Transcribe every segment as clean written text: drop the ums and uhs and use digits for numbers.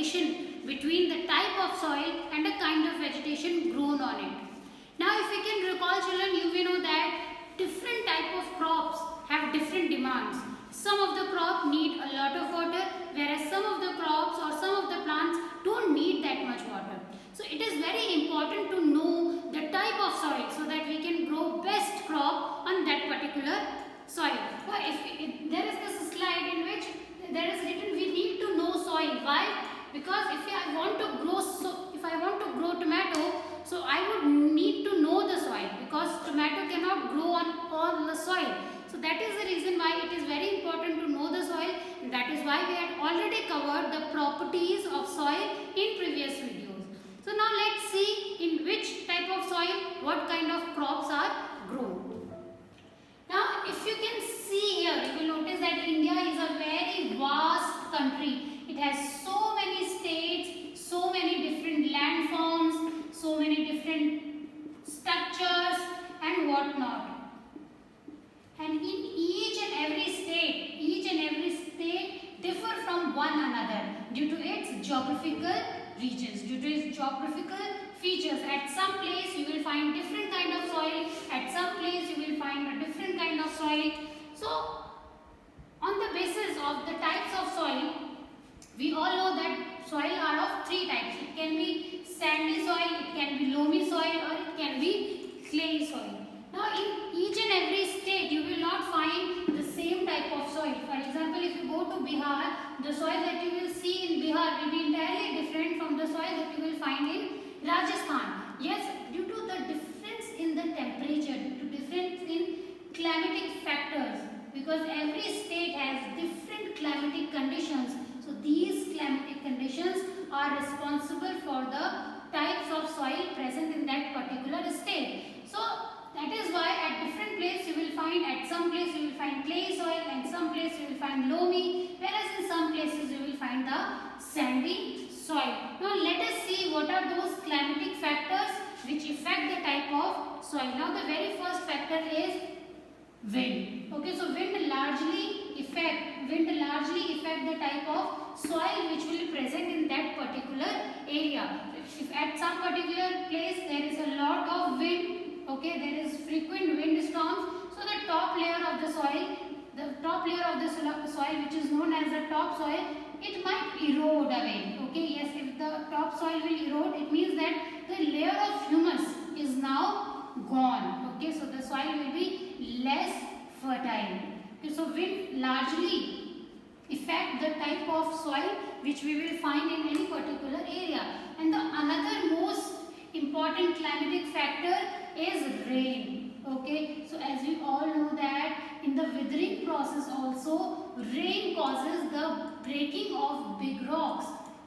relation between the type of soil and the kind of vegetation grown on it. Now if we can recall children, you may know that different type of crops have different demands. Some of the crop need a lot of water, whereas some of the crops or some of the plants don't need that much water. So it is very important to know the type of soil so that we can grow best crop on that particular soil. If there is this slide in which there is written we need to know soil. Why? Because if I want to grow tomato, so I would need to know the soil, because tomato cannot grow on all the soil. So that is the reason why it is very important to know the soil. That is why we had already covered the properties of soil in previous videos. So now let's see in which type of soil what kind of crops are grown. Now if you can see here, you will notice that India is a very vast country. It has so many states, so many different landforms, so many different structures and whatnot. And in each and every state differ from one another due to its geographical regions, due to its geographical features. At some place you will find different kind of soil, at some place you will find a different kind of soil. So on the basis of the types of soil, we all know that soil are of three types. It can be sandy soil, it can be loamy soil, or it can be clay soil. Now in each and every state you will not find the same type of soil. For example, if you go to Bihar, the soil that you will see in Bihar will be entirely different from the soil that you will find in Rajasthan. Yes, due to the difference in the temperature, due to difference in climatic factors, because every state has different climatic conditions. So these climatic conditions are responsible for the types of soil present in that particular state. So that is why at different places you will find, at some place you will find clay soil, and some place you will find loamy, whereas in some places you will find the sandy soil. Now let us see what are those climatic factors which affect the type of soil. Now the very first factor is wind. Okay, so wind largely affect the type of soil which will be present in that particular area. If at some particular place there is a lot of wind, okay, there is frequent wind storms, so the top layer of the soil which is known as the topsoil, it might erode away. Okay, yes, if the topsoil will erode, it means that the layer of humus is now gone. Okay, so the soil will be less fertile. Okay, so wind largely affect the type of soil which we will find in any particular area. And the another most important climatic factor is rain. Okay, so as we all know that in the withering process also rain causes the breaking of big rocks.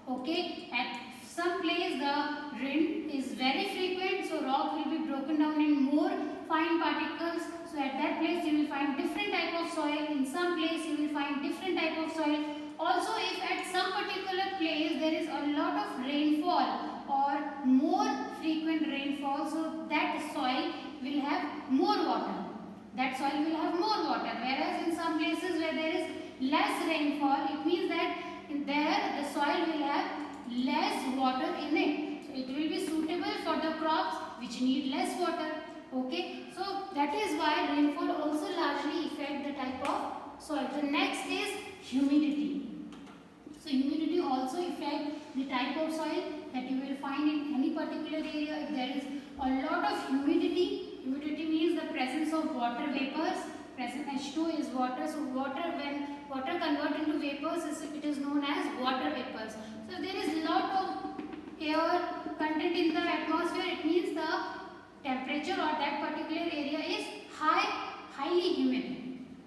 Okay, at some place the rain is very frequent, so rock will be broken down in more fine particles. So at that place you will find different type of soil. In some place you will find different type of soil. Also, if at some particular place there is a lot of rainfall or more frequent rainfall, so that soil will have more water. Whereas in some places where there is less rainfall, it means that there the soil will have less water in it. So it will be suitable for the crops which need less water. Okay, so that is why rainfall also largely affect the type of soil. The next is humidity. So humidity also affects the type of soil that you will find in any particular area. If there is a lot of humidity means the presence of water vapors. Present H2 is water. So when water converts into vapors, it is known as water vapors. So if there is a lot of air content in the atmosphere, it means the temperature or that particular area is highly humid.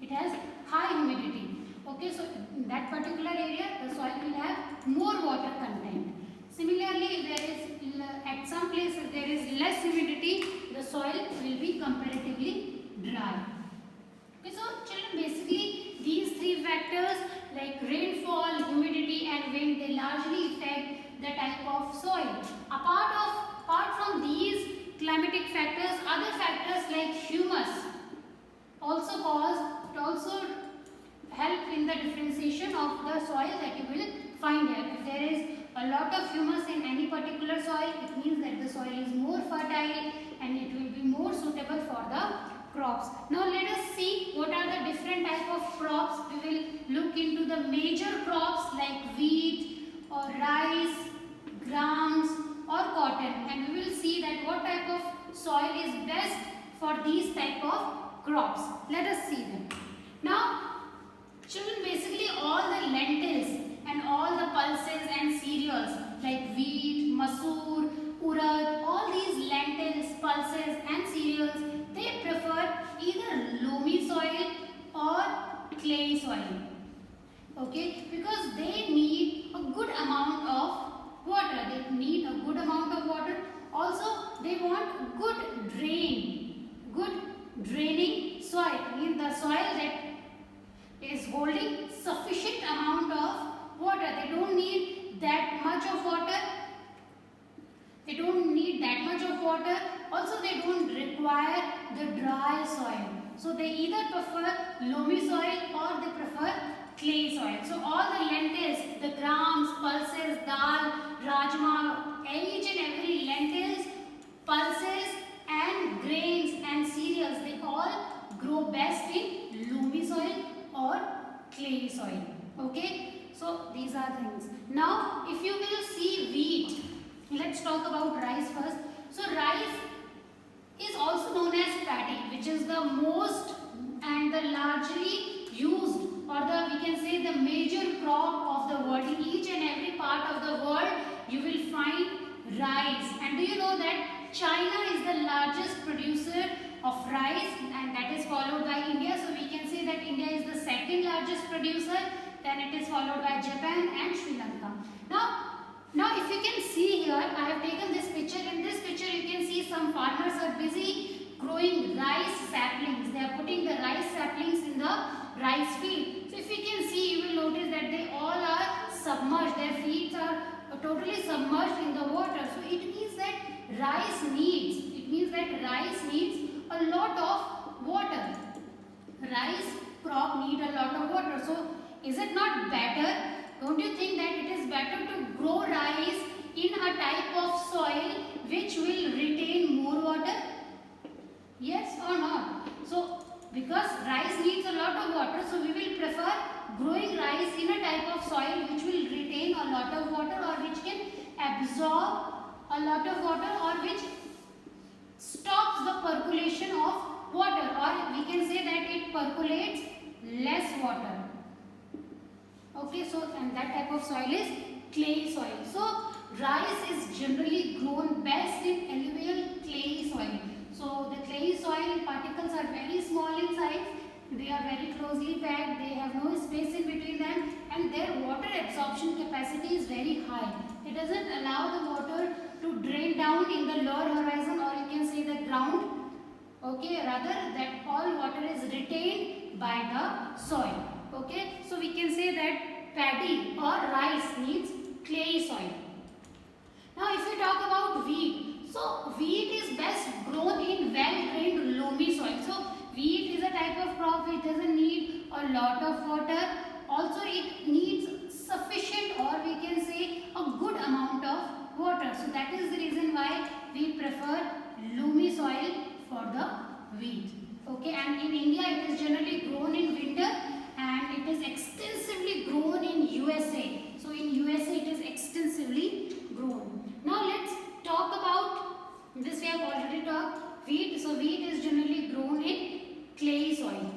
It has high humidity. Okay, so in that particular area the soil will have more water content. Similarly, if there is at some places there is less humidity, the soil will be comparatively dry. Okay, so children, basically these three factors like rainfall, humidity and wind, they largely affect the type of soil. Apart from these climatic factors, other factors like humus also help in the differentiation of the soil that you will find here. If there is a lot of humus in any particular soil, it means that the soil is more fertile and it will be more suitable for the crops. Now let us see what are the different type of crops. We will look into the major crops like wheat or rice, grams or cotton, and we will see that what type of soil is best for these type of crops. Let us see them. Now children, basically all the lentils and all the pulses and cereals like wheat, masoor, urad, all these lentils, pulses and cereals, they prefer either loamy soil or clay soil. Okay, because they need a good amount of water. They need a good amount of water. Also, they want good draining soil. Means the soil that is holding sufficient amount of water. They don't need that much of water. Also, they don't require the dry soil. So they either prefer loamy soil or they prefer clay soil. So all the lentils, the grams, pulses, dal, rajma, each and every lentils, pulses and grains and cereals, they all grow best in loamy soil or clay soil. Okay, so these are things. Now if you will see wheat, let's talk about rice first. So rice is also known as paddy, which is the most and the largely used, or the we can say the major crop of the world. In each and every part of the world you will find rice. And do you know that China is the largest producer of rice, and that is followed by India. So we can say that India is the second largest producer, then it is followed by Japan and Sri Lanka. Now if you can see here, I have taken this picture. In this picture you can see some farmers are busy growing rice saplings. They are putting the rice saplings in the rice field. So if you can see, you will notice that they all are submerged. Their feet are totally submerged in the water. So it means that rice needs a lot of water. Rice crop need a lot of water. So is it not better? Don't you think that it is better to grow rice in a type of soil which will retain more water? Yes or not? So because rice needs a lot of water, so we will prefer growing rice in a type of soil which will retain a lot of water, or which can absorb a lot of water, or which stops the percolation of water, or we can say that it percolates less water. Okay, so and that type of soil is clay soil. So rice is generally grown best in alluvial clay soil. So the clay soil particles are very small in size, they are very closely packed, they have no space in between them, and their water absorption capacity is very high. It doesn't allow the water to drain down in the lower horizon, or you can say the ground. Okay, rather that all water is retained by the soil. Okay, so we can say that paddy or rice needs clay soil. Now if we talk about wheat, so wheat is best grown in well-drained loamy soil. So wheat is a type of crop which doesn't need a lot of water. Also it needs sufficient, or we can say a good amount of water. So that is the reason why we prefer loamy soil for the wheat. Okay, and in India it is generally grown in winter, and it is extensively grown in USA. So in USA it is extensively grown. Now let's talk about this. We have already talked wheat. So wheat is generally grown in clay soil.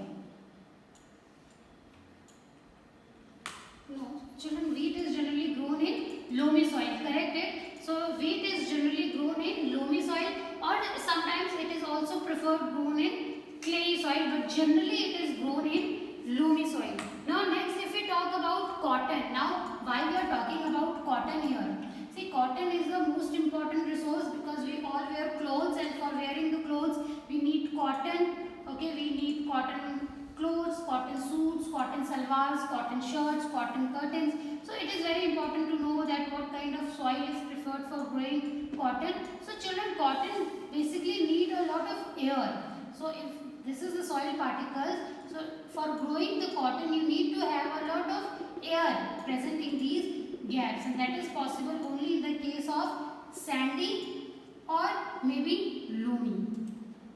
No, children, wheat is generally grown in loamy soil. Correct it? So wheat is generally grown in loamy soil, or sometimes it is also preferred grown in clay soil, but generally it is grown in loamy soil. Now next, if we talk about cotton. Now why we are talking about cotton here? See, cotton is the most important resource, because we all wear clothes, and for wearing the clothes we need cotton. Okay, we need cotton clothes, cotton suits, cotton salwars, cotton shirts, cotton curtains. So it is very important to know that what kind of soil is preferred for growing cotton. So children, cotton basically need a lot of air. So if this is the soil particles, so for growing the cotton you need to have a lot of air present in these gaps, and that is possible only in the case of sandy or maybe loamy.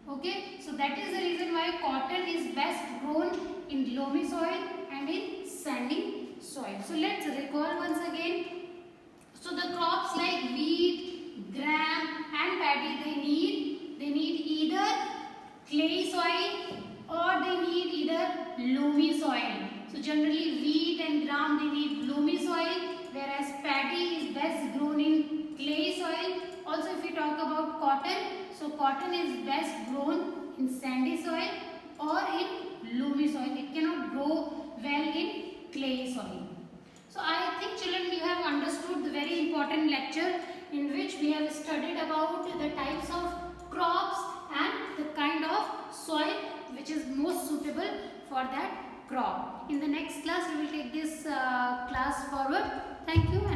Okay, so that is the reason why cotton is best grown in loamy soil and in sandy soil. So let's recall once again. So the crops like wheat, gram and paddy, they need either clay soil or they need either loamy soil. So generally wheat and gram, they need loamy soil, whereas paddy is best grown in clay soil. Also if we talk about cotton, so cotton is best grown in sandy soil or in loamy soil. It cannot grow well in clay soil. So I think children, you have understood the very important lecture in which we have studied about the types of crops and the kind of soil which is most suitable for that crop. In the next class we will take this class forward. Thank you.